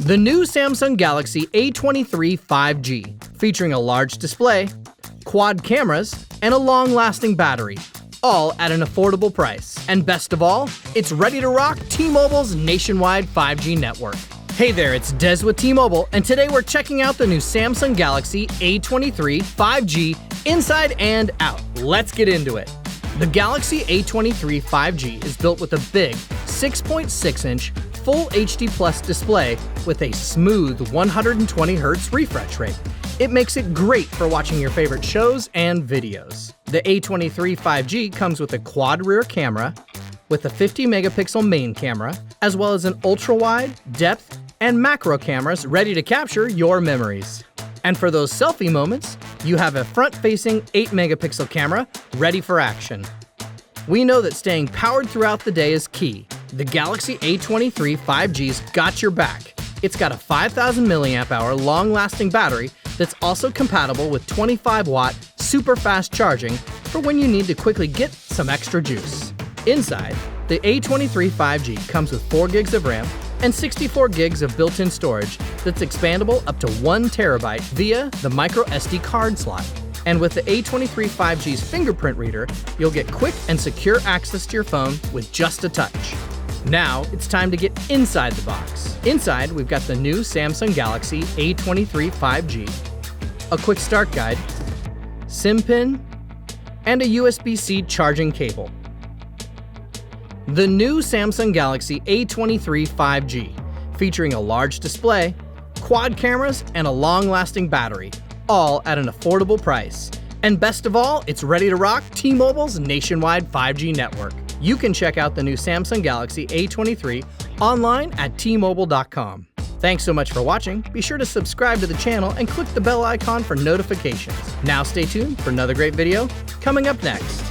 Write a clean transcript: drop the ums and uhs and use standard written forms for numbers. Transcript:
The new Samsung Galaxy A23 5G, featuring a large display, quad cameras, and a long-lasting battery, all at an affordable price. And best of all, it's ready to rock T-Mobile's nationwide 5G network. Hey there, it's Des with T-Mobile, and today we're checking out the new Samsung Galaxy A23 5G inside and out. Let's get into it. The Galaxy A23 5G is built with a big 6.6-inch Full HD Plus display with a smooth 120Hz refresh rate. It makes it great for watching your favorite shows and videos. The A23 5G comes with a quad rear camera with a 50-megapixel main camera, as well as an ultra-wide, depth, and macro cameras ready to capture your memories. And for those selfie moments, you have a front-facing 8-megapixel camera ready for action. We know that staying powered throughout the day is key. The Galaxy A23 5G's got your back. It's got a 5,000 milliamp hour long-lasting battery that's also compatible with 25-watt super fast charging for when you need to quickly get some extra juice. Inside, the A23 5G comes with 4 gigs of RAM and 64 gigs of built-in storage that's expandable up to 1 terabyte via the micro SD card slot. And with the A23 5G's fingerprint reader, you'll get quick and secure access to your phone with just a touch. Now, it's time to get inside the box. Inside, we've got the new Samsung Galaxy A23 5G, a quick start guide, SIM pin, and a USB-C charging cable. The new Samsung Galaxy A23 5G, featuring a large display, quad cameras, and a long-lasting battery, all at an affordable price. And best of all, it's ready to rock T-Mobile's nationwide 5G network. You can check out the new Samsung Galaxy A23 online at T-Mobile.com. Thanks so much for watching. Be sure to subscribe to the channel and click the bell icon for notifications. Now stay tuned for another great video coming up next.